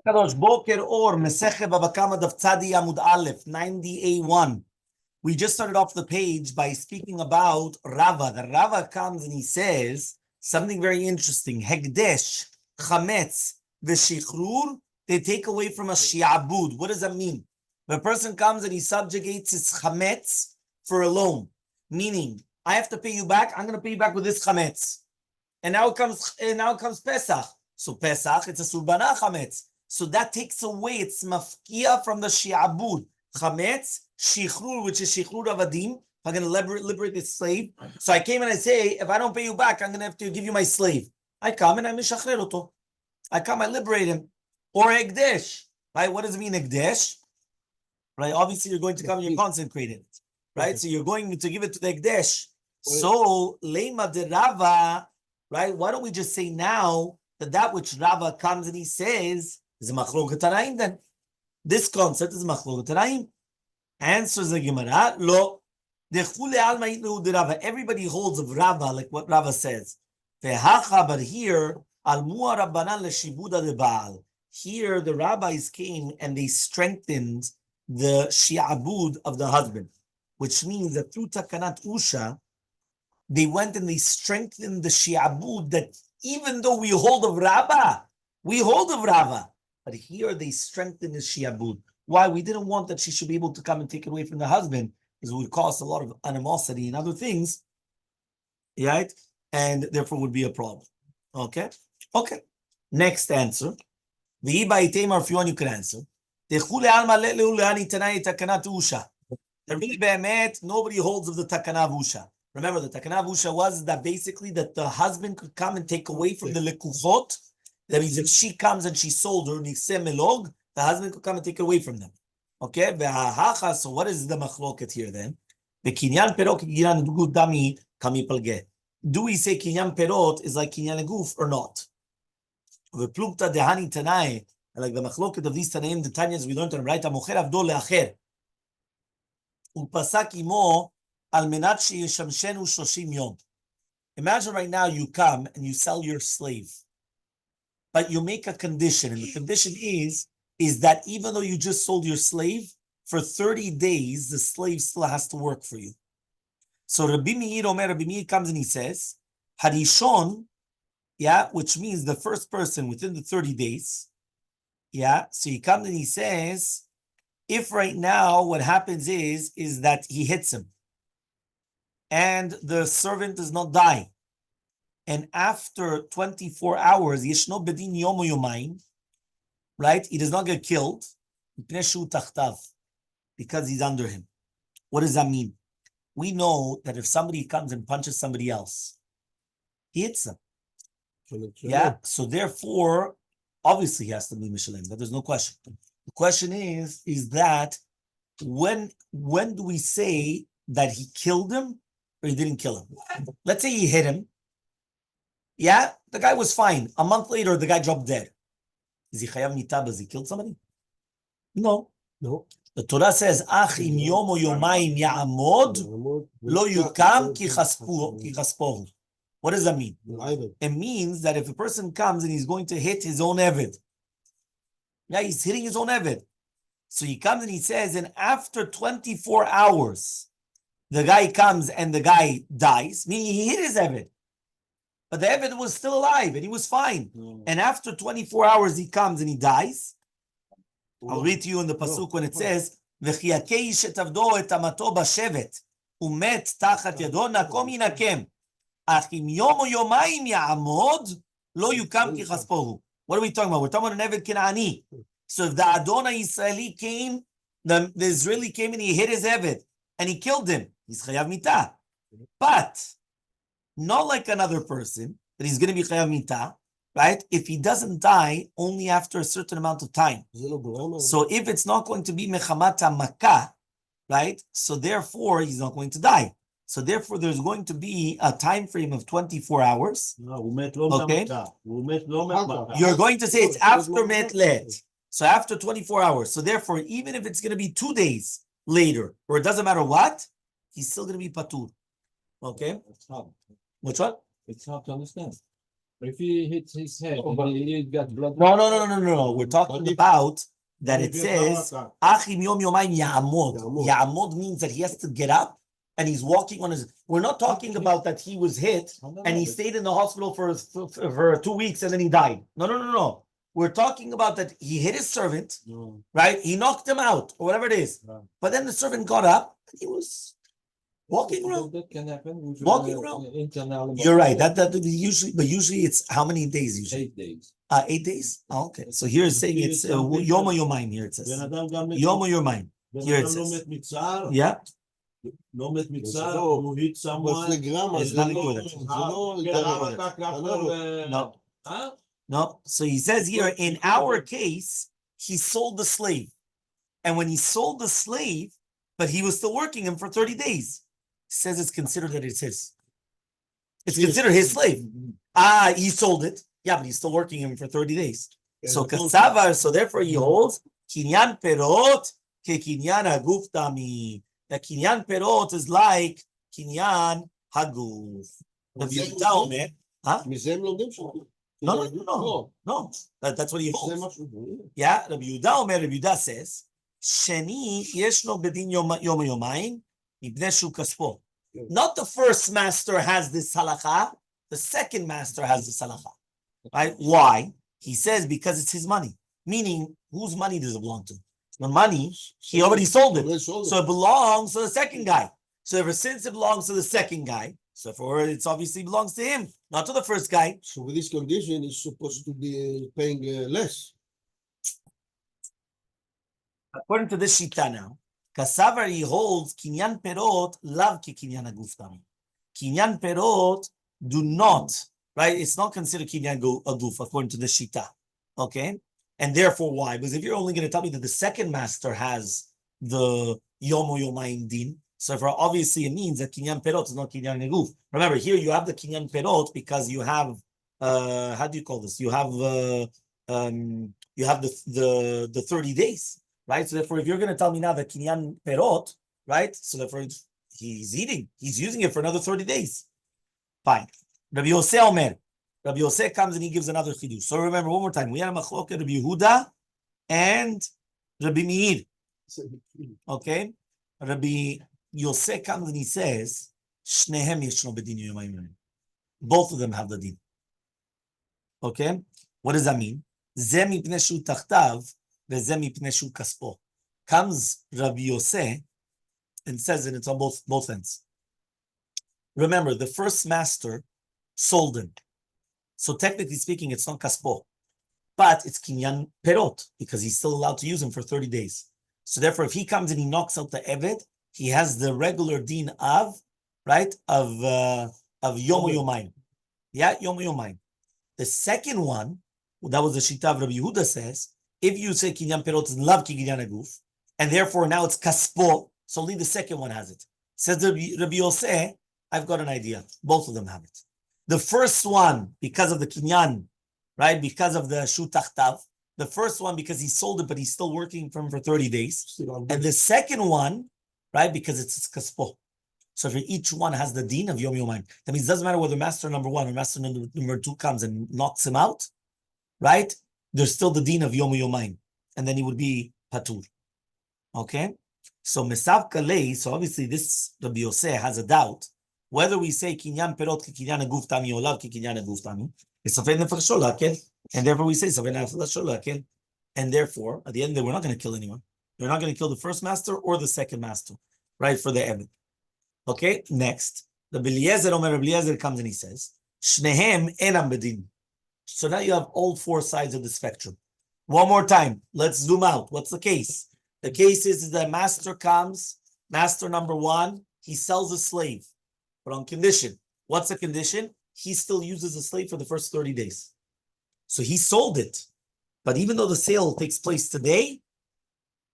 Kadosh, Boker Or, Masechet Bava Kamma Daf Tzadi Amud Aleph, 90A1. We just started off the page by speaking about Rava. The Rava comes and he says something very interesting. Hekdesh, Chametz, V'Shichrur, they take away from a shi'abud. What does that mean? If a person comes and he subjugates his Chametz for a loan, meaning, I have to pay you back, I'm going to pay you back with this Chametz. And now it comes Pesach. So Pesach, it's a Surbana Chametz. So that takes away, it's mafkia from the shi'abud. Chametz, shichrur, which is shichrur avadim. I'm going to liberate this slave. So I came and I say, if I don't pay you back, I'm going to have to give you my slave. I come and I mishachrer oto. I come, I liberate him. Or ekdesh, right? What does it mean, ekdesh? Right? Obviously, you're going to come and you're consecrated, right? So you're going to give it to the ekdesh. So, leima de Rava, right? Why don't we just say now that which Rava comes and he says is a machloket tanaim then? This concept is machloket tanaim. Answers the Gemara, lo. Everybody holds of Rava, like what Rava says. But here, here the rabbis came and they strengthened the shi'abud of the husband, which means that through takanat usha, they went and they strengthened the shi'abud that even though we hold of Rava, but here they strengthened the shi'abud. Why? We didn't want that she should be able to come and take it away from the husband, because it would cause a lot of animosity and other things, right? And therefore would be a problem. Okay? Okay. Next answer. You can answer. Nobody holds of the takana vusha. Remember, the takana vusha was that basically that the husband could come and take away from the lekuchot. That means if she comes and she sold her nikseh melog, the husband could come and take it away from them. Okay? So what is the machloket here then? Do we say kinyan perot is like kinyan guf or not? Like the machloket of these tanaim, the tanyas we learned on right, mocher avdo leacher. Upasak imo al menat sheyeshamshenu 30 yom. Imagine right now you come and you sell your slave, but you make a condition, and the condition is that even though you just sold your slave, for 30 days, the slave still has to work for you. So Rabbi Meir comes and he says, Harishon, which means the first person within the 30 days, so he comes and he says, if right now what happens is that he hits him, and the servant does not die, and after 24 hours, Yeshno bedin yomo yomayin, right? He does not get killed because he's under him. What does that mean? We know that if somebody comes and punches somebody else, he hits them. So therefore, obviously he has to be Mishalem. That there's no question. The question is that when do we say that he killed him or he didn't kill him? Let's say he hit him. The guy was fine. A month later, the guy dropped dead. Is he chayav mita because he killed somebody? No. The Torah says, "Ach im yom o yomayim ya'amod lo yukam ki chaspohu." What does that mean? It means that if a person comes and he's going to hit his own eved, he's hitting his own eved. So he comes and he says, and after 24 hours, the guy comes and the guy dies, meaning he hit his eved. But the Eved was still alive and he was fine. And after 24 hours, he comes and he dies. I'll read to you in the Pasuk when it says, V'chiyakei shetavdo et amato bashevet, umet tachat yado nakom yinakem, ach im yom o yomayim ya'amod, lo yukam ki chaspohu. What are we talking about? We're talking about an Eved Kenani. So if the Adon Yisraeli came, the Israeli came and he hit his Eved and he killed him, he's chayav mita. But not like another person, that he's going to be chayav mita, right? If he doesn't die, only after a certain amount of time. So if it's not going to be mechamata makkah, right? So therefore, he's not going to die. So therefore, there's going to be a time frame of 24 hours. Okay? You're going to say it's after metlet. So after 24 hours. So therefore, even if it's going to be 2 days later, or it doesn't matter what, he's still going to be patur. Okay? Which one? It's hard to understand. If he hits his head, he got blood. No. We're talking about that it says Achim Yom Yomayim Ya'amod. Ya'amod means that he has to get up and he's walking on his. We're not talking about that he was hit and he stayed in the hospital for 2 weeks and then he died. No. We're talking about that he hit his servant, right? He knocked him out or whatever it is. But then the servant got up and he was walking around. That can happen. Walking around. You're right. That usually it's how many days usually? 8 days. 8 days? Oh, okay. So here it's saying it's Yom Yomayim. Here it says Yom Yomayim. Here it says. Yeah. לא מת מצער, הוא hit someone. It's nothing to do with it. No. So he says here, in our case, he sold the slave. And when he sold the slave, but he was still working him for 30 days, he says it's considered that it's his. It's considered his slave. He sold it. Yeah, but he's still working him for 30 days. So Kasavar, so therefore he holds Kinyan Perot ke Kinyan Haguf Tami. The Kinyan Perot is like Kinyan Haguf. No. That's what he holds. Yeah, Rabbi Yehuda says, Sheni yeshno bedin yom yomayin mipnei shu kaspo. Not the first master has this halakha, the second master has this halakha. Right? Why? He says because it's his money. Meaning, whose money does it belong to? The money, he already sold it. So it belongs to the second guy. So ever since it belongs to the second guy, so for it obviously belongs to him, not to the first guy. So with this condition, he's supposed to be paying less. According to this shita now, Kasavar he holds Kinyan Perot lav ki Kinyan Haguf Tami. Kinyan Perot do not, right? It's not considered Kinyan Haguf according to the shita. Okay? And therefore, why? Because if you're only going to tell me that the second master has the Yom Yomayim din, so for obviously it means that Kinyan Perot is not Kinyan Haguf. Remember, here you have the Kinyan Perot because you have how do you call this? You have the 30 days, right? So therefore, if you're going to tell me now that Kinyan Perot, right? So therefore, he's using it for another 30 days. Fine. Rabbi Yosef Omer. Rabbi Yosef comes and he gives another chidush. So remember one more time, we had a machloket Rabbi Yehuda and Rabbi Meir. Okay, Rabbi Yosef comes and he says, "Shnehem yeshno bedin yomayim." Both of them have the din. Okay, what does that mean? Ze mipnei shu tachtav, veze mipnei shu kaspo. Comes Rabbi Yosef and says, and it's on both ends. Remember, the first master sold him. So technically speaking, it's not kaspo, but it's kinyan perot because he's still allowed to use him for 30 days. So therefore, if he comes and he knocks out the eved, he has the regular din of, right, of yom yomayim. Yeah, yom yomayim. The second one, that was the shita of Rabbi Yehuda says, if you say kinyan perot is lav ki kinyan haguf, and therefore now it's kaspo, so only the second one has it. Says Rabbi Yosef, I've got an idea. Both of them have it. The first one, because of the kinyan, right? Because of the shu tachtav. The first one, because he sold it, but he's still working for him for 30 days. And the second one, right? Because it's kaspo. So for each one has the din of yom yomayim. That means it doesn't matter whether master number one or master number two comes and knocks him out, right? There's still the din of yom yomayim. And then he would be patur. Okay? So mesav kalei, so obviously this Rabbi Yosef has a doubt. Whether we say kinyan perot ki kinyan haguf tami or lav ki kinyan haguf tami, it's safed nefesh sholakel, and therefore we say safed nefesh sholakel, and therefore at the end of the day we're not going to kill anyone. We're not going to kill the first master or the second master, right? For the eved. Okay. Next, the Rabbi Eliezer comes and he says shnehem enam bedin. So now you have all four sides of the spectrum. One more time. Let's zoom out. What's the case? The case is that master comes, master number one, he sells a slave. But on condition. What's the condition? He still uses the slave for the first 30 days. So he sold it. But even though the sale takes place today,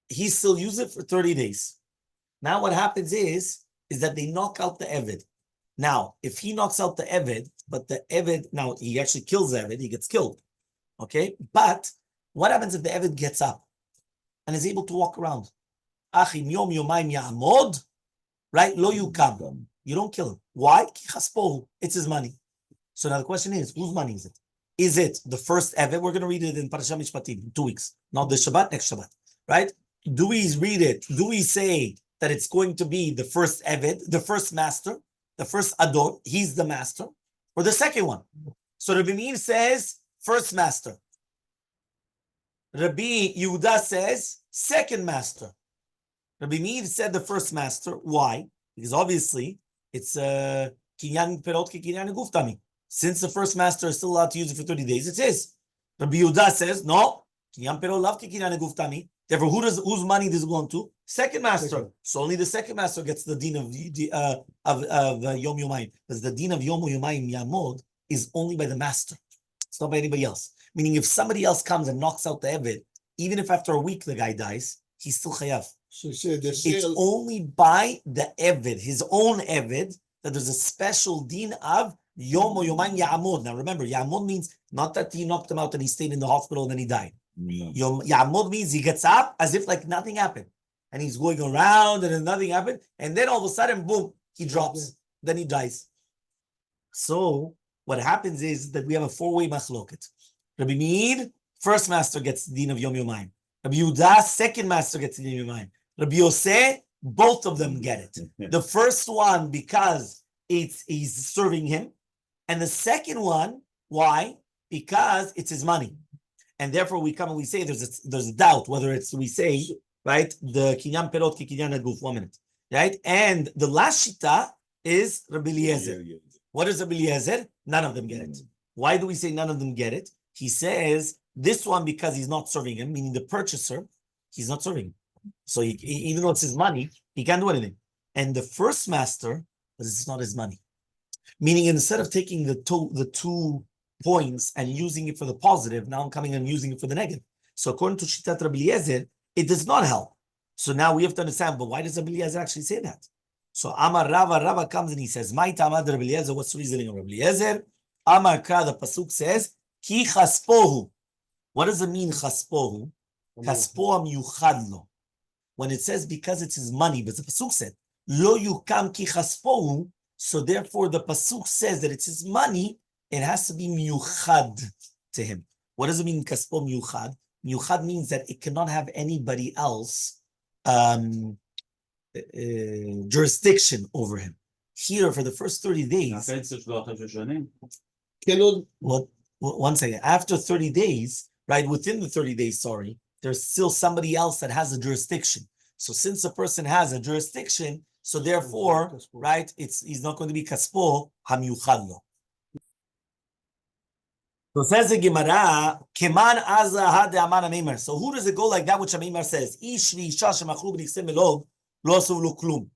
he still uses it for 30 days. Now what happens is that they knock out the Eved. Now, if he knocks out the Eved, but the Eved, now he actually kills the Eved, he gets killed. Okay? But what happens if the Eved gets up and is able to walk around? Achim yom yomayim ya'amod, right? Lo yukam. You don't kill him. Why? It's his money. So now the question is, whose money is it? is it the first Evet? We're going to read it in Parashat Mishpatim in 2 weeks. Not this Shabbat, next Shabbat. Right? Do we read it? Do we say that it's going to be the first Evet, the first master, the first Adon, he's the master, or the second one? So Rabbi Meir says, first master. Rabbi Yehuda says, second master. Rabbi Meir said the first master. Why? Because obviously it's kinyan perot ke kinyan guftami. Since the first master is still allowed to use it for 30 days, it's his. Rabbi Yehuda says, no, kinyan perot lav ke kinyan guftami. Therefore, whose money does it belong to? Second master. So only the second master gets the din of Yom Yomayim. Because the din of Yom Yomayim Yamod is only by the master. It's not by anybody else. Meaning, if somebody else comes and knocks out the Eved, even if after a week the guy dies, he's still chayav. So It's only by the Eved, his own Eved, that there's a special din of Yom or Yomayim Ya'amod. Now remember, Ya'amod means not that he knocked him out and he stayed in the hospital and then he died. Yom Ya'amod means he gets up as if like nothing happened. And he's going around and then nothing happened. And then all of a sudden, boom, he drops. Then he dies. So what happens is that we have a four-way machloket. Rabbi Meir, first master gets the din of Yom Yomayim. Rabbi Yehuda, second master gets the din of Yom Yomayim. Rabbi Yosef, both of them get it. The first one because he's serving him, and the second one, why? Because it's his money, and therefore we come and we say there's a doubt whether it's we say right the kinyan perot ki kinyan aguf. 1 minute, right? And the last shita is Rabbi Eliezer. What is Rabbi Eliezer? None of them get it. Why do we say none of them get it? He says this one because he's not serving him, meaning the purchaser, he's not serving him. So even though it's his money, he can't do anything. And the first master, it's not his money. Meaning instead of taking the two points and using it for the positive, now I'm coming and using it for the negative. So according to Shitat Rabbi Eliezer, it does not help. So now we have to understand, but why does Rabbi Eliezer actually say that? So Amar Rava comes and he says, "My tamad Rabbi Eliezer." What's the reasoning of Rabbi Eliezer? Amar Kra, the pasuk says, "Ki chaspohu." What does it mean, chaspohu? Chaspoa miyuchad lo. When it says because it's his money, but the pasuk said, "Lo yukam ki chaspohu." So therefore, the pasuk says that it's his money. It has to be miyuchad to him. What does it mean, kaspo miyuchad? Miyuchad means that it cannot have anybody else jurisdiction over him. Here, for the first 30 days. What? One second. After 30 days, right? Within the 30 days, sorry, there's still somebody else that has a jurisdiction. So since a person has a jurisdiction, so therefore, right, he's not going to be kaspo hamiyuchad lo. So says the Gemara, Keman Azah Aman Amimar. So who does it go like that which Amimar says? Ish v'isha shemachlu b'niksei melog lo asu lo klum.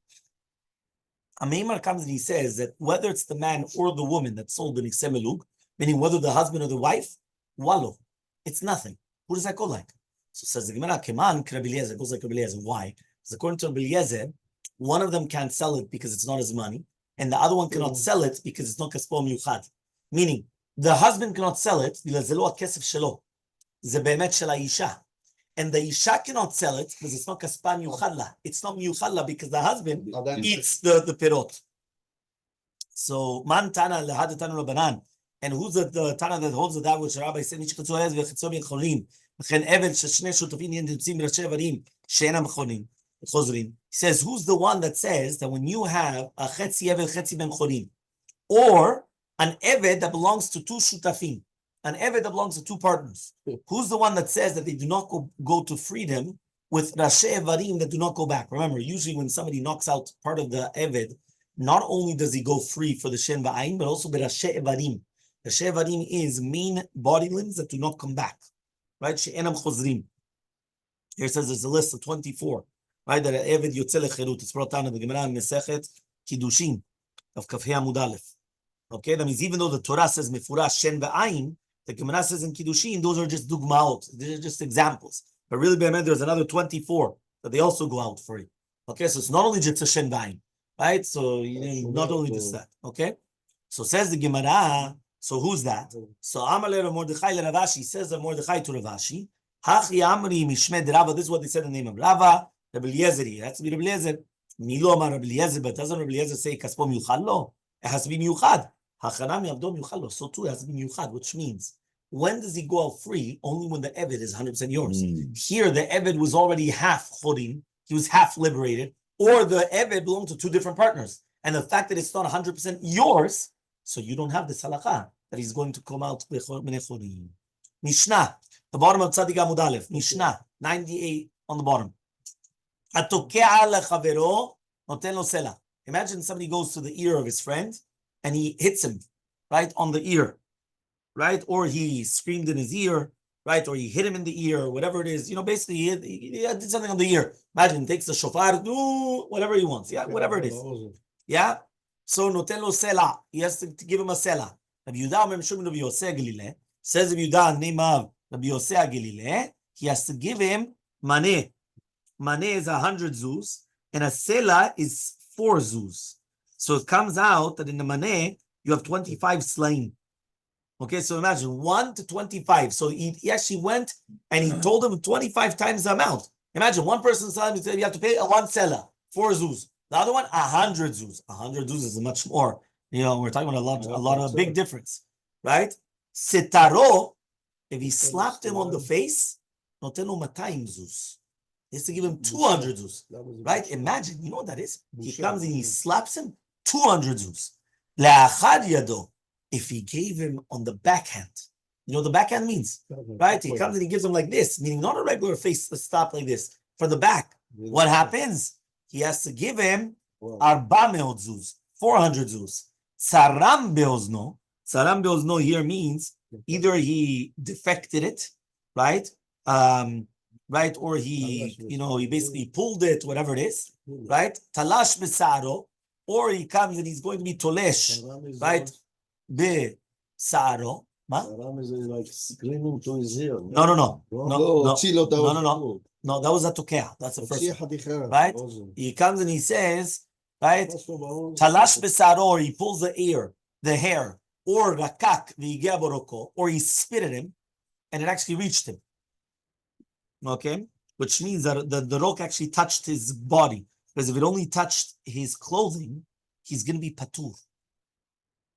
Amimar comes and he says that whether it's the man or the woman that sold b'niksei melug, meaning whether the husband or the wife, wallo, it's nothing. Who does that go like? So says the Gemara, Keman Rabbi Eliezer goes like Rabbi Eliezer. Why? Because according to Rabbi Eliezer, one of them can't sell it because it's not his money, and the other one cannot sell it because it's not kaspo miyuchad. Meaning, the husband cannot sell it, and the isha cannot sell it because it's not kaspa miyuchad. It's not miyuchad because the husband eats the pirot. So man tana lehad tana rabanan, and who's the tana that holds that which Rabbi said? He says, who's the one that says that when you have a chetzi eved chetzi ben cholim, or an eved that belongs to two shutafim, an eved that belongs to two partners, who's the one that says that they do not go to freedom with rashe evarim that do not go back? Remember, usually when somebody knocks out part of the eved, not only does he go free for the shen va'ayin, but also berashe evarim. Rashe evarim is main body limbs that do not come back, right? She'enam chozrim. Here it says there's a list of 24, right? That eved yotze lecherut. It's brought down in the Gemara in Masechet Kiddushin of Kafhei Amud Aleph. Okay, that means even though the Torah says mefurash shen va'ayin, the Gemara says in Kiddushin, those are just dugmaot. These are just examples. But really, there's another 24 that they also go out for it. Okay, so it's not only just a shen va'ayin, right? So not only just that. Okay, so says the Gemara. So who's that? So Elmaleh Mordechai le Ravashi says that Mordechai to Ravashi. Hachi Amri Mishmed Rava. This is what they said in the name of Rava. Rabbi Eliezer. It has to be Rabbi Eliezer. Milo Amar Rabbi Eliezer, but doesn't Rabbi Eliezer say kaspo miyuchad lo? It has to be miyuchad. Hachanami Abdo miyuchad lo. So too it has to be miyuchad, which means when does he go out free? Only when the Eved is 100% yours. Here, the Eved was already half chodim, he was half liberated, or the Eved belonged to two different partners. And the fact that it's not 100% yours, so you don't have this halakha that he's going to come out b'nei chodim. Mishnah, the bottom of Tzadik Amud Aleph, Mishnah 98 on the bottom. Imagine somebody goes to the ear of his friend and he hits him right on the ear, right? Or he screamed in his ear, right? Or he hit him in the ear, whatever it is. Basically he did something on the ear. Imagine he takes the shofar, whatever he wants, yeah, whatever it is. Yeah? So noten lo sela. He has to give him a sela. Rabbi Yehuda Rabbi Yosef Galileh says Rabbi Yehuda, name of Rabbi Yosef Galileh, he has to give him maneh. Maneh is 100 zuz, and a sela is 4 zuz. So it comes out that in the maneh, you have 25 slain. Okay, so imagine 1 to 25. So he actually went and he told him 25 times the amount. Imagine one person telling him you have to pay a 1 sela, 4 zuz. The other one, 100 zuz. 100 zuz is much more. We're talking about a lot of big difference, right? Setaro, if he slapped him on the face, notenu 200 zuz. He has to give him 200 zuz, right? Imagine, you know what that is? He comes and he slaps him, 200 zuz. Le'achad yado, if he gave him on the backhand, you know what the backhand means, right? He comes and he gives him like this, meaning not a regular face stop like this, from the back. What happens? He has to give him 400 zuz, 400 zuz. Tzaram beozno here means either he defected it, right? Right, or he basically pulled it, whatever it is, right? Talash besaro, or he comes and he's going to be tolesh, right? Besaro. Saram is like screaming to his ear. No, that was a tokea. That's the first one. Right? He comes and he says, right? Talash besaro, or he pulls the hair, or rakak v'yigea boroko, or he spit at him, and it actually reached him. Okay? Which means that the rock actually touched his body. Because if it only touched his clothing, he's going to be patur.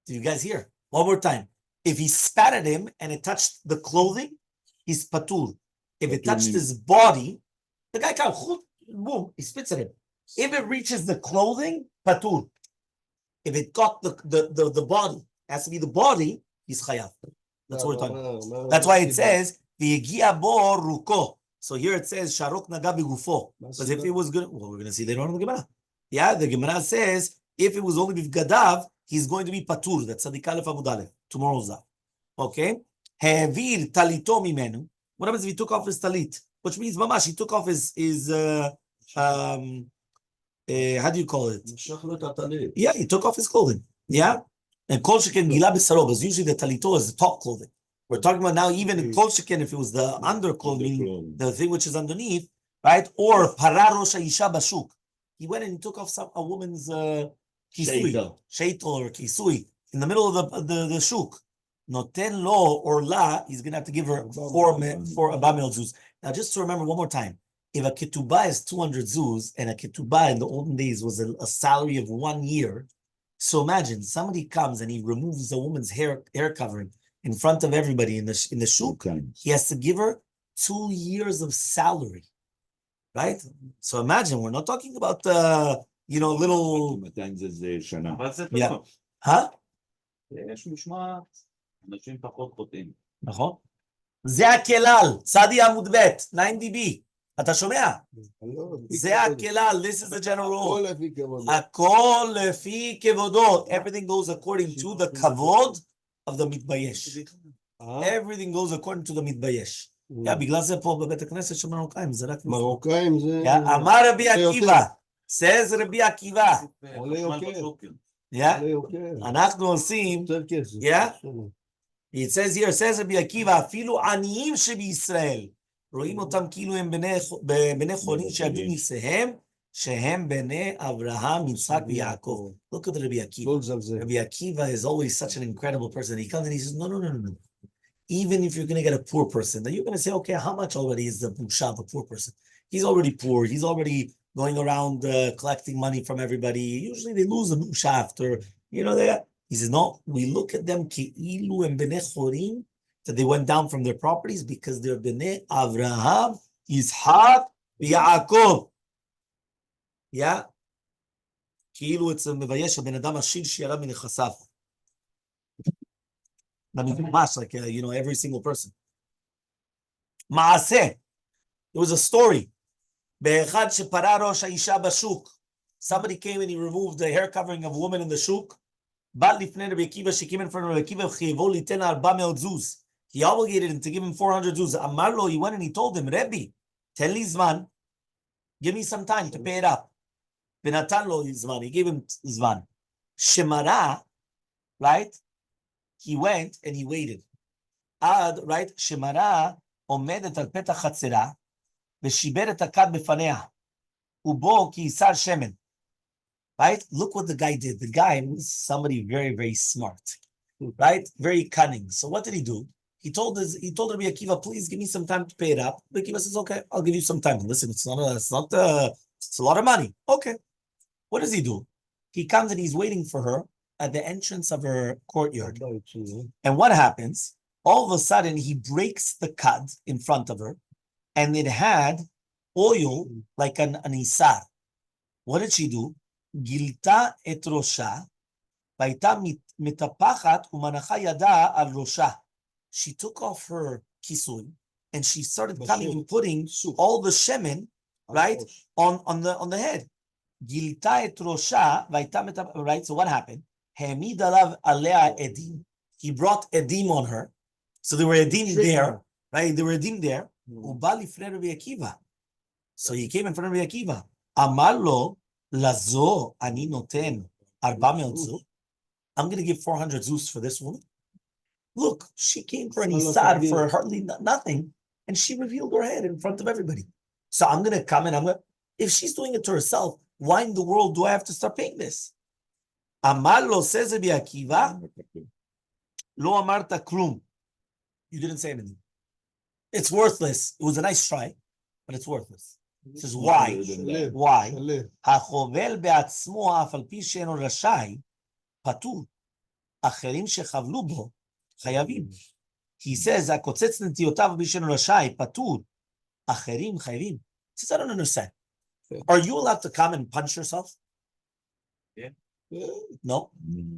Do you guys hear? One more time. If he spat at him and it touched the clothing, he's patur. If it touched his body, the guy comes, boom, he spits at him. If it reaches the clothing, patur. If it got the body, it has to be the body, he's chayav. That's what we're talking about. That's why it says, v'yegia bo ruko. So here it says, Sharok naga b'gufo. Because if it was good, well, we're going to see later on in the Gemara. Yeah, the Gemara says, if it was only b'gadav, he's going to be patur. That's Tzadik Aleph Amud Aleph. Tomorrow's that. Okay? Hevir talito mimenu. What happens if he took off his talit? Which means, mamash, he took off his how do you call it? Yeah, he took off his clothing. Yeah? And kol sheken gila b'saro, because usually the talito is the top clothing. We're talking about now, even in kol sheken, if it was the underclothing, the thing which is underneath, right? Or pararosha isha bashuk. He went and he took off a woman's kisui, sheitel or kisui, in the middle of the shuk. Noten lo or la, he's going to have to give her four abamel zuz. Now, just to remember one more time, if a ketubah is 200 zuz, and a ketubah in the olden days was a salary of 1 year, so imagine somebody comes and he removes a woman's hair covering in front of everybody in the shuk, he has to give her 2 years of salary, right? So imagine, we're not talking about little. Yeah. Huh? נכון? זה הכלל, צדי עמוד ב' 90B. אתה שומע? זה הכלל, this is the general rule. הכל לפי כבודו. Everything goes according to the כבוד of the מתבייש. Everything goes according to the מתבייש. בגלל זה פה בבית הכנסת של מרוקאים, זה רק מרוקאים זה... אמר רבי עקיבא, says רבי עקיבא. אנחנו עושים... It says here, says רבי עקיבא, אפילו עניים שבישראל, רואים אותם כאילו הם בני חורין שעבדו נכסיהם, שהם בני אברהם, יצחק ויעקב. Look at רבי עקיבא. Rabbi Akiva is always such an incredible person. He comes and he says, no. Even if you're going to get a poor person, then you're going to say, okay, how much already is the busha of a poor person? He's already poor. He's already going around collecting money from everybody. Usually they lose a busha after, he says, no, we look at them ki'ilu and bnei chorim, that they went down from their properties? Because they're Bnei Avraham, Yitzhak, Yaakov. Yeah? כאילו it's a מבייש הבן אדם עשיר שירד מנכסיו. ממש, like, every single person. Maaseh. It was a story. באחד שפרע ראש האישה בשוק. Somebody came and he removed the hair covering of a woman in the shuk. בא לפני רבי עקיבא, she came in front of רבי עקיבא, חייבו ליתן 400 זוז. He obligated him to give him 400 zuz. אמר לו, he went and he told him, Rabbi, tell לי זמן, give me some time to pay it up. ונתן לו זמן, he gave him זמן. שמרה, right? He went and he waited. עד, right? שמרה עומדת על פתח חצרה, ושיבר את הכד בפניה. ובו כי יסר שמן. Right? Look what the guy did. The guy was somebody very, very smart. Right? Very cunning. So what did he do? He told Rabbi Akiva, please give me some time to pay it up. Rabbi Akiva says, okay, I'll give you some time. Listen, it's a lot of money. Okay. What does he do? He comes and he's waiting for her at the entrance of her courtyard. And what happens? All of a sudden, he breaks the cud in front of her, and it had oil like an isar. What did she do? Gilta et rosha, vayta mitapachat umanacha yada al rosha. She took off her kisui and she started coming and putting all the shemen, right, on the head. Gilta et rosha, vayta mitapachat. Right. So what happened? Hemid alav alea edim. He brought edim on her. So there were edim there, right? There were edim there. Uba lifnei Rabbi Akiva. So he came in front of Rabbi Akiva. Amar lo lazo ani noten 400 zuz. I'm going to give 400 zuz for this woman. Look, she came for an isar for hardly nothing, and she revealed her head in front of everybody. So I'm going to come and if she's doing it to herself, why in the world do I have to start paying this? Amar lo, says Rabbi Akiva, lo amarta klum. You didn't say anything. It's worthless. It was a nice try, but it's worthless. He says, why? Why? החובל בעצמו אף על פי שאינו רשאי, פטור. אחרים שחבלו בו, חייבים. He says, הקוצץ נטיותיו בלי שאינו רשאי, פטור. אחרים חייבים. He says, I don't understand. Are you allowed to come and punch yourself? Yeah. No?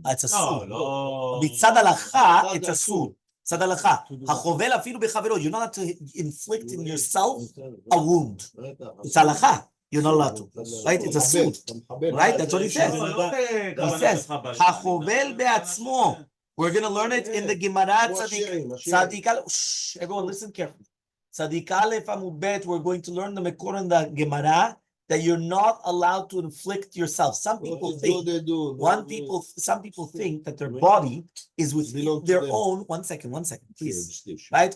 It's a sur. No. מצד הלכה, it's a sur. צד הלכה. החובל אפילו בחברו. You're not allowed to inflict in yourself a wound. It's הלכה. You're not allowed to. Right? It's a sur. Right? That's what he says. He says, החובל בעצמו. We're going to learn it in the Gemara Tzadik Aleph. Everyone listen carefully. Tzadik Aleph Amud Bet, we're going to learn the Mekor in the Gemara that you're not allowed to inflict yourself. Some people think that their body is with their own. One second, please. Right?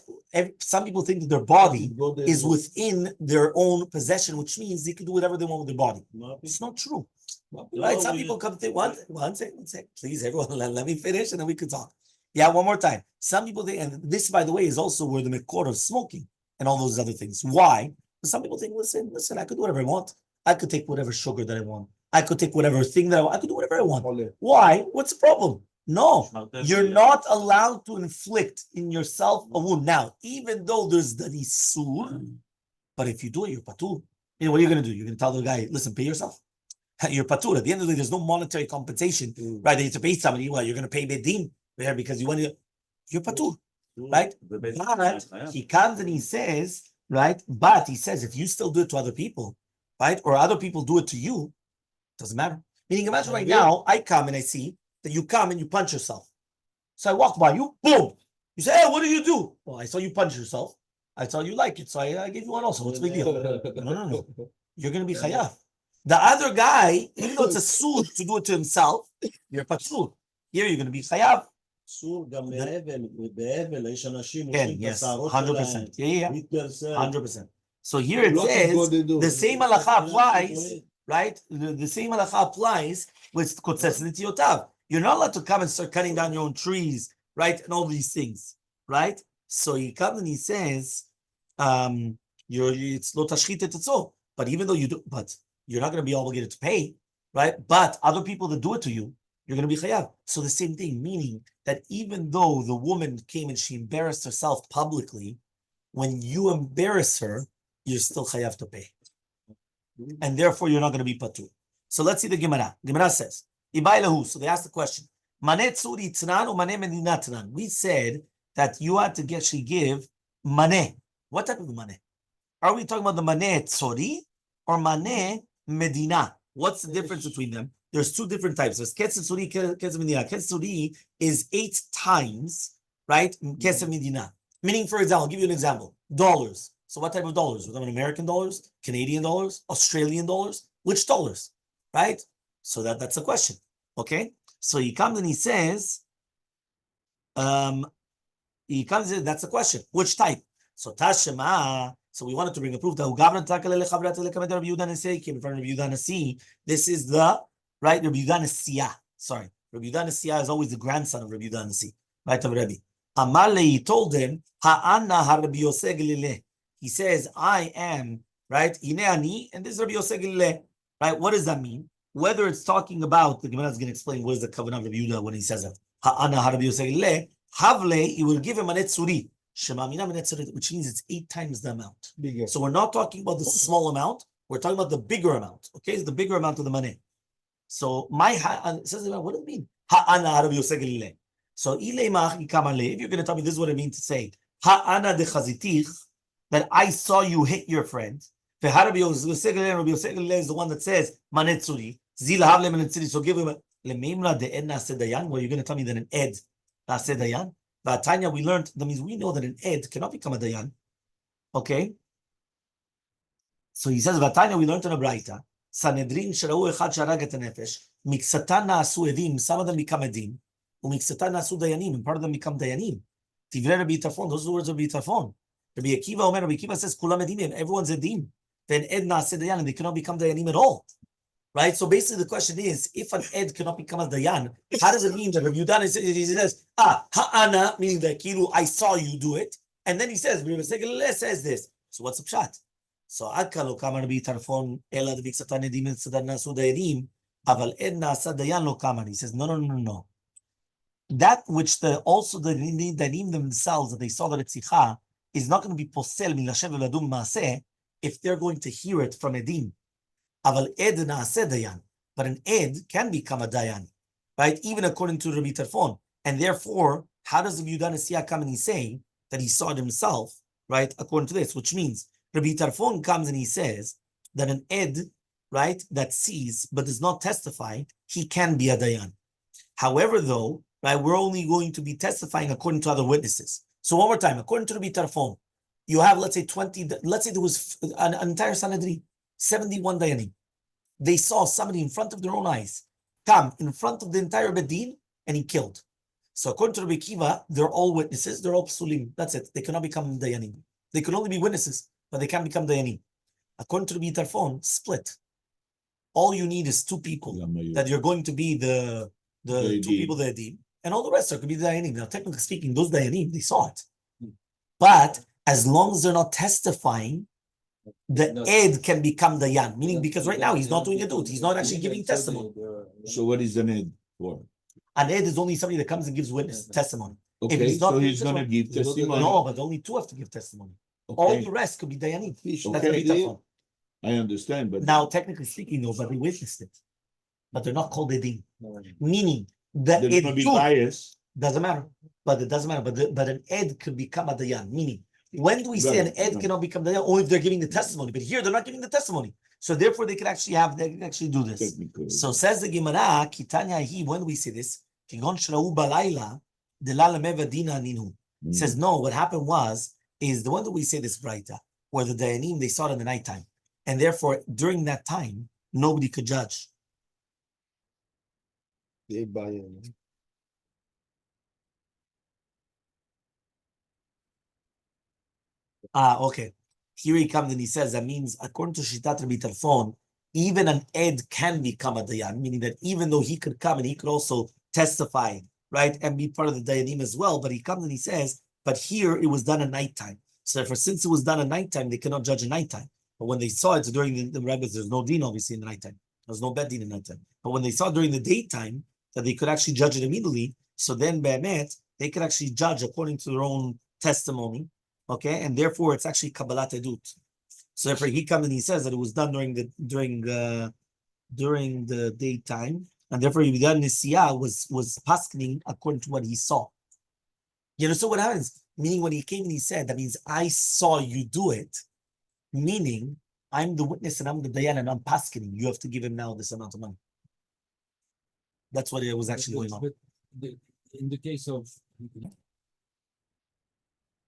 Some people think that their body is within their own possession, which means they can do whatever they want with their body. It's not true. Right? Some people come think, one second, please, everyone, let me finish and then we can talk. Yeah, one more time. Some people think, and this, by the way, is also where the Mekor of smoking and all those other things. Why? Because some people think, listen, I could do whatever I want. I could take whatever sugar that I want. I could take whatever thing that I want. I could do whatever I want. Why? What's the problem? No, you're not allowed to inflict in yourself a wound. Now, even though there's the nisur, but if you do it, you're patur. What are you going to do? You're going to tell the guy, listen, pay yourself. You're patur. At the end of the day, there's no monetary compensation, right? That you have to pay somebody. Well, you're going to pay bedin there because you want to. You're patur, right? But he comes and he says, right? But he says, if you still do it to other people, right? Or other people do it to you, doesn't matter. Meaning, imagine right now, I come and I see that you come and you punch yourself. So I walk by you, boom. You say, hey, what do you do? Well, I saw you punch yourself. I saw you like it, so I gave you one also. What's the big deal? No. You're going to be chayav. The other guy, even though it's a sur to do it to himself, you're patur. Here you're going to be chayav. Yes, 100%. Yeah. 100%. So here it says the same halacha applies, right? The same halacha applies with kotzes nitiotav. You're not allowed to come and start cutting down your own trees, right? And all these things, right? So he comes and he says, it's lo tashchit etzot. But even though you do, but you're not going to be obligated to pay, right? But other people that do it to you, you're going to be chayav. So the same thing, meaning that even though the woman came and she embarrassed herself publicly, when you embarrass her, you're still chayav to pay. And therefore, you're not going to be patur. So let's see the Gemara. Gemara says, so they asked the question, we said that you had to actually give maneh. What type of maneh? Are we talking about the maneh tzori or maneh medina? What's the difference between them? There's two different types. There's kesef tzori, kesef medina. Kesef tzori is 8 times, right? Kesef medina. Meaning, for example, I'll give you an example. Dollars. So what type of dollars? We're talking American dollars, Canadian dollars, Australian dollars? Which dollars? Right? So that's the question. Okay? So he comes and he says, that's the question. Which type? So Tashema, so we wanted to bring a proof that this is the, right, Rabbi Yehuda Nasiya. Sorry. Rabbi Yehuda Nasiya is always the grandson of Rabbi Yehuda Nasi, right, of Rabbi. Elmaleh, he told him, Ha'ana ha-Rabbi Yosef Galileh. He says, I am, right, Ineani, and this is Rabbi Yosef Galileh, right? What does that mean? Whether it's talking about, the Gemara is going to explain what is the covenant of Rabbi Yehuda when he says that. Ha'ana ha-Rabbi Yosef Galileh, Havle, he will give him a netzuri, which means it's 8 times the amount. Bigger. So we're not talking about the small amount, we're talking about the bigger amount, okay? It's the bigger amount of the money. So my, says, what does it mean? Ha'ana ha-Rabbi Yosef Galileh. So, if you're going to tell me this is what it means to say, Ha'ana de chazitich, that I saw you hit your friend. Rabbi Yosef is the one that says, Manetzuri, Zila havle manetzuri, so give him a Lememra de ed nase dayan. Well, you're going to tell me that an ed nase dayan. Tanya, we learned, that means we know that an ed cannot become a dayan. Okay? So he says, Vatanya, we learned in a Braita, Sanedrin sharau echad sharag et nefesh, miksatan na'asu edim, some of them become edim. And part of them become dayanim. Tivrei Rabbi Tarfon, those are the words of Rabbi Tarfon. Rabbi Akiva says, Kulam edim, everyone's edim. Then ed na'aseh dayan, and they cannot become dayanim at all. Right? So basically the question is, if an ed cannot become a dayan, how does it mean that Rabbi Yehuda says, ha'ana, meaning that kilu, I saw you do it. And then he says, Rabbi Yosef says this. So what's the pshat? So Adka lo kama Rabbi Tarfon, ela de biksatan edim, et tzadar na'asu dayanim, aval ed na'aseh dayan lo kama. He says, no. That which also the Danim themselves, that they saw that it's Tzicha, is not going to be posel min lashem ve'ladum maaseh if they're going to hear it from Edim. Aval ed naaseh dayan. But an ed can become a dayan, right? Even according to Rabbi Tarfon. And therefore, how does the Yehuda Nasiya come and he's saying that he saw it himself, right? According to this, which means Rabbi Tarfon comes and he says that an ed, right, that sees but does not testify, he can be a dayan. However, though, right, we're only going to be testifying according to other witnesses. So one more time, according to Rabbi Tarfon, you have, let's say, 20, let's say there was an entire Sanhedrin, 71 dayanim. They saw somebody in front of their own eyes come in front of the entire Bedin and he killed. So according to Rabbi Akiva, they're all witnesses, they're all psulim. That's it. They cannot become dayanim. They can only be witnesses, but they can't become dayanim. According to Rabbi Tarfon, split. All you need is 2 people that you're going to be the 2 people, the edim, and all the rest are going to be the dayanim. Now, technically speaking, those dayanim, they saw it. But as long as they're not testifying, the ed can become dayan. Meaning, because right now he's not doing a dut. He's not actually giving testimony. So what is an ed for? An ed is only somebody that comes and gives witness testimony. Okay, if he's not so he's going to give testimony. No, but only 2 have to give testimony. Okay. All the rest could be dayanim. Okay. I understand, but now, technically speaking, though, but they witnessed it, but they're not called edim. Meaning that there's going to be bias. Doesn't matter, but it doesn't matter. But an ed could become a dayan. Meaning, when do we say an ed cannot become dayan? Only if they're giving the testimony. But here they're not giving the testimony, so therefore they can actually do this. Technically. So says the Gemara, Kitanya hi. When do we say this? Kigon shrau balayla delal mevadina ninu. Says no. What happened is the one that we say this Braita, where the dayanim they saw it in the nighttime. And therefore, during that time, nobody could judge. Okay. Here he comes and he says, that means, according to Shitat Rabbi Tarfon, even an ed can become a dayan, meaning that even though he could come and he could also testify, right, and be part of the dayanim as well, but he comes and he says, but here it was done at nighttime. So therefore, since it was done at nighttime, they cannot judge at nighttime. But when they saw it during the rabbis, there's no din obviously in the nighttime. There's no bed din in nighttime. But when they saw it during the daytime, that they could actually judge it immediately. So then, be'emet, they could actually judge according to their own testimony. Okay, and therefore it's actually kabbalat edut. So therefore, he comes and he says that it was done during the daytime, and therefore Yehuda Nisiah was paskening according to what he saw. You know, so what happens? Meaning when he came and he said, that means I saw you do it, meaning I'm the witness and I'm the dayan and I'm paskening. You have to give him now this amount of money. That's what it was actually going on. But in the case of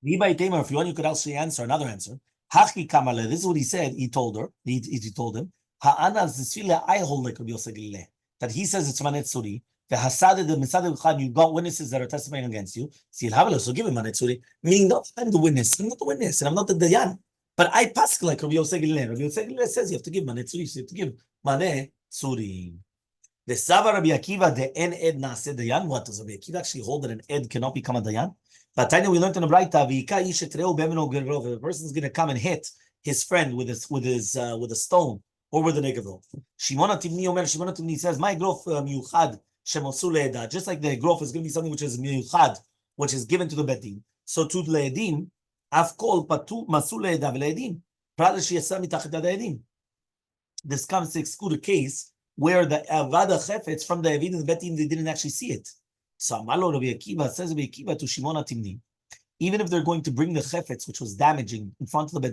If you want, you could also answer another answer. Hachi kamale. This is what he said. He told her. He told him. Ha'anaz zisfila I hold like Rabbi Yosef that he says it's manet suri. The hasad the misad you got witnesses that are testifying against you. So give him manet suri. Meaning, no, I'm the witness. I'm not the witness, and I'm not the dayan. But I pass like Rabbi Yosef Rabbi Yosef says you have to give manet suri. So you have to give manet suri. The Sava Rabbi Akiva, the en ed naaseh dayan. What does Rabbi Akiva actually hold that an ed cannot become a dayan? But Tanya, we learned in the Braita, if a person is going to come and hit his friend with a stone or with a negavro. Shimon Timni says, my grof miuchad shemosu le'edah. Just like the grof is going to be something which is miuchad, which is given to the bedin. So to le'edim, afkol patu masu le'edah v'le'edim. Prat sheyasa mitachat le'edim. This comes to exclude a case where the avada chefetz from the evid and the bedin, they didn't actually see it. So Amalo Rabbi Akiva says Rabbi Akiva to Shimon Timni, even if they're going to bring the chefetz, which was damaging, in front of the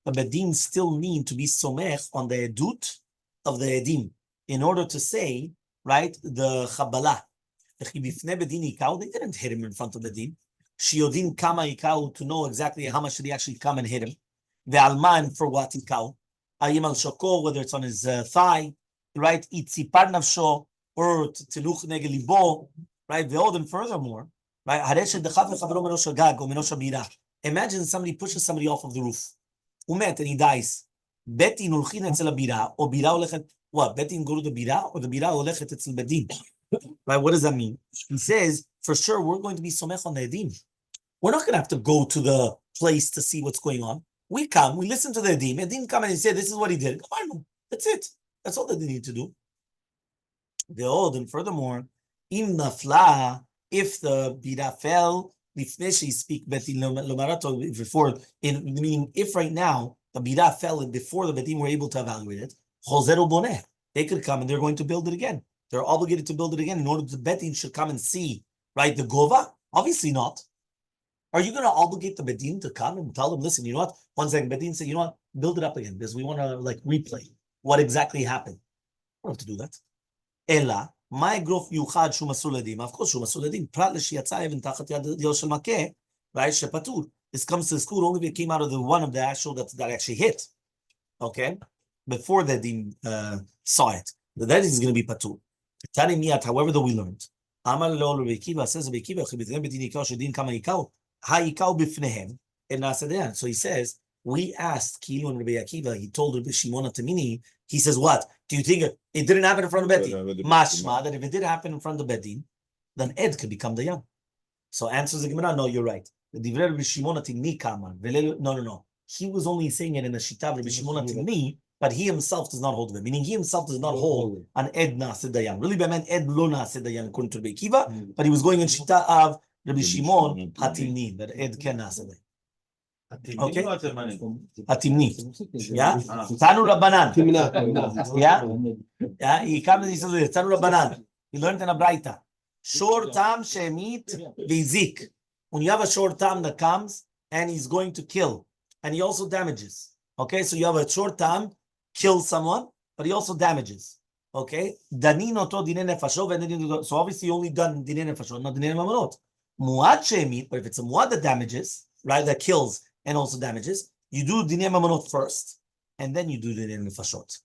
bedin still need to be somech on the edut of the edim in order to say, right, the chabbalah. They didn't hit him in front of the bedin. Shiodin kama ikau, to know exactly how much did he actually come and hit him. The alman, for what ikau. Ayim al shoko, whether it's on his thigh, right, itzipar nafsho, or tiluch negel libo. Right, and furthermore, right, imagine somebody pushes somebody off of the roof, umet, and he dies. Betin ulchin etzel bira, or bira olechet. What? Betin go to the bira, or the bira olechet etzel bedin. Right? What does that mean? He says, for sure, we're going to be somech on the edim. We're not going to have to go to the place to see what's going on. We come, we listen to the edim. Edim come and he say, this is what he did. That's it. That's all that they need to do. And furthermore, in nafla, if the bira fell, before, meaning if right now the bira fell and before the bedim were able to evaluate it, they could come and they're going to build it again. They're obligated to build it again in order the bedim should come and see, right, the gova? Obviously not. Are you going to obligate the bedim to come and tell them, listen, you know what? One second, bedim say, you know what? Build it up again because we want to like replay what exactly happened. We don't have to do that. Ella. My grof yuchad shumasuladim. Of course, shumasuladim. Prat l'shiyatza even tachat yad shel makeh, right? Shepatur. This comes to the school only if it came out of the one of the actual that actually hit. Okay, before the din saw it, that is going to be patur. Tani miyat. However, though we learned, Amar lo Rabbi Akiva says Rabbi Akiva chibitnem bedin ikau shedin kama ikau ha ikau bifnehem en nasadean. So he says we asked Kilu and Rabbi Akiva. He told Rabbi Shimon Tamini. He says, what? Do you think it didn't happen in front of Bedin? Mashma, that if it did happen in front of Bedin, then Ed could become Dayan. So answers the Gemara, no, you're right. No. He was only saying it in the Shita of Rabbi Shimon Timni, but he himself does not hold of it. Meaning he himself does not hold an Ed Nasid Dayan. Really, I meant Ed Lo Nasid Dayan according to Rabbi Akiva, but he was going in Shita of Rabbi Shimon Hatimni, that Ed can Nasid Dayan. Okay. Atimni. Yeah. Tanu Rabbanan. Yeah. Yeah. He comes and he says, Tanu Rabbanan. He learned in a Braita. Short tam shemit vizik. When you have a short tam that comes and he's going to kill, and he also damages. Okay, so you have a short tam, kill someone, but he also damages. Okay. Danin oto dine nefashot, so obviously you only done dine nefashot, not dine mamonot. Muad shemit, but if it's a muad that damages, right, that kills and also damages, you do dinei mamonot first, and then you do dinei nefashot.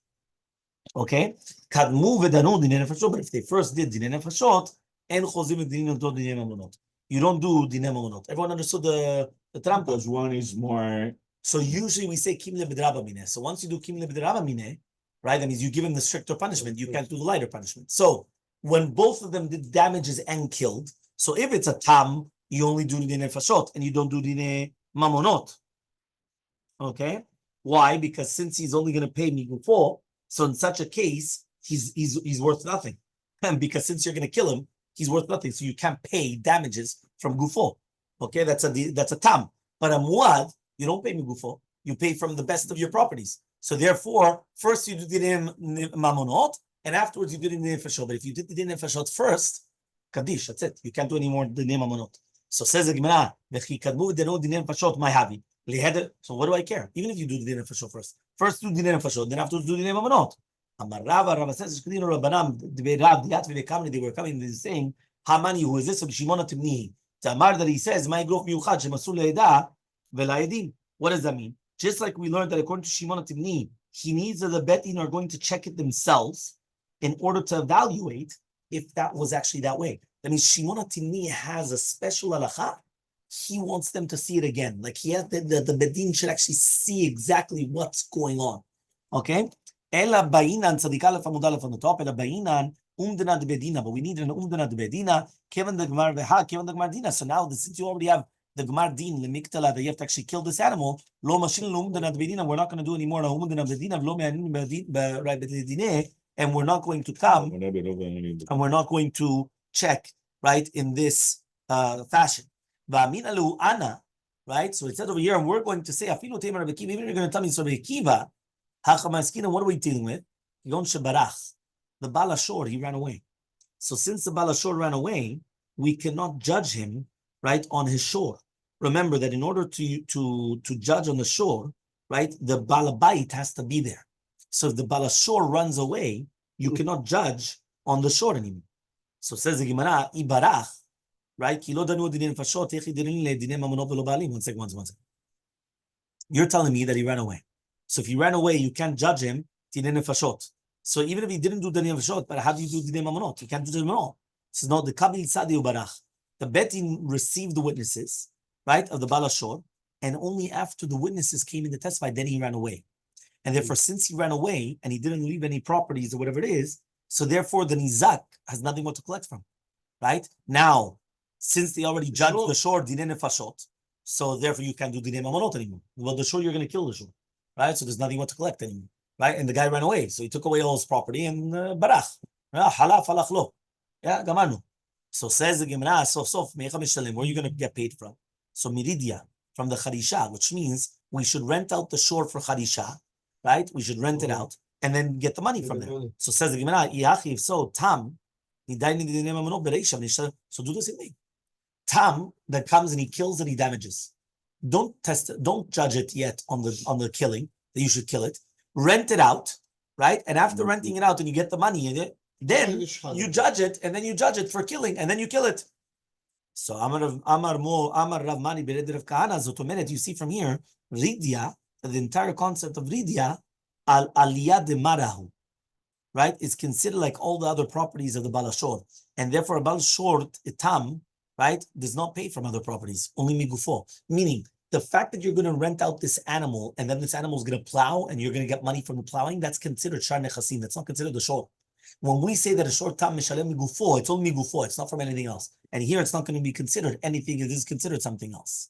Okay? Kadmu v'danu dinei nefashot, but if they first did dinei nefashot, en chozim dinei mamonot. You don't do dinei mamonot. Everyone understood the trampa? Because one is more. So usually we say kim lebedraba mineh. So once you do kim lebedraba mineh, right, that means you give him the stricter punishment. You can't do the lighter punishment. So when both of them did damages and killed, so if it's a tam, you only do dinei nefashot, and you don't do dinei mamonot. Okay, why? Because since he's only going to pay me before, so in such a case, he's worth nothing. because since you're going to kill him, he's worth nothing. So you can't pay damages from gufo. Okay, that's a tam. But a muad, you don't pay me gufo. You pay from the best of your properties. So therefore, first you did in mamonot, and afterwards you did in nefashot. But if you did the nefashot first, kaddish, that's it. You can't do any more the mamonot. So says the Gemara, my havi. So what do I care? Even if you do the din nefashot first do the din nefashot, then afterwards do the din mamonot. Rava says, they were coming and saying, Hamani, who is this? Shimon Timni. Tamar that he says, my growth miuchad shemasul leida velayedim. What does that mean? Just like we learned that according to Shimon Timni, he needs that the betin are going to check it themselves in order to evaluate if that was actually that way. That means Shimon Timni has a special halacha. He wants them to see it again. Like he has the bedin should actually see exactly what's going on. Okay? Ela bainan tzadikal famudal from the top. Ela bainan umdana de bedina, but we need an umdana de bedina. Kevin the gemar veha, Kevin the gemar dina. So now, since you already have the gemar din lemiktala that you have to actually kill this animal, lo mashin lo umdana de bedina. We're not going to do any more umdana de bedina. Lo me'anin bedine, and we're not going to come, and we're not going to check right in this fashion. Va'amina lu ana, right? So it says over here, and we're going to say afilu temer Rabbi Kiva. Even if you're going to tell me so Rabbi Kiva. What are we dealing with? The Baal Ashur, he ran away. So since the Baal Ashur ran away, we cannot judge him right on his shore. Remember that in order to judge on the shore, right, the Baal Bayit has to be there. So if the Baal Ashur runs away, you cannot judge on the shore anymore. So says the Gemara, Ibarach, right? One second. You're telling me that he ran away. So if he ran away, you can't judge him dinei nefashot. So even if he didn't do dinei nefashot, but how do you do dinei mamonot? You can't do them at all. This is not the kabil tzadi ubarach. The betin received the witnesses, right, of the Baal Ashur, and only after the witnesses came in to testify, then he ran away. And therefore, since he ran away and he didn't leave any properties or whatever it is, so therefore the nizak has nothing more to collect from, right? Now, since they already judged the shore dinei nefashot, so therefore you can't do dinei mamonot anymore. Well, the shore you're going to kill the shore. Right, so there's nothing more to collect anymore. Right, and the guy ran away, so he took away all his property and barach. Halaf halach lo. Yeah, gamarnu. So says the Gemara, sof mecha mishalim. Where are you going to get paid from? So miridia from the charisha, which means we should rent out the shore for charisha, right? We should rent it out and then get the money from there. So says the Gemara, if so, tam. So do the same thing. Tam that comes and he kills and he damages. Don't judge it yet on the killing, that you should kill it. Rent it out, right? And after renting it out and you get the money in it, then you judge it, and then you judge it for killing, and then you kill it. So Amar Rav Mani Bered Rav Kahana Zotomenet, you see from here, Ridya, the entire concept of Ridya, al aliyah de marahu, right, is considered like all the other properties of the Baal Ashur. And therefore a Baal Ashur itam, right, does not pay from other properties, only migufo. Meaning, the fact that you're going to rent out this animal and then this animal is going to plow and you're going to get money from the plowing, that's considered shar nechasim. That's not considered the shor. When we say that a shor tam mishalem migufo, it's only migufo. It's not from anything else. And here it's not going to be considered anything. It is considered something else.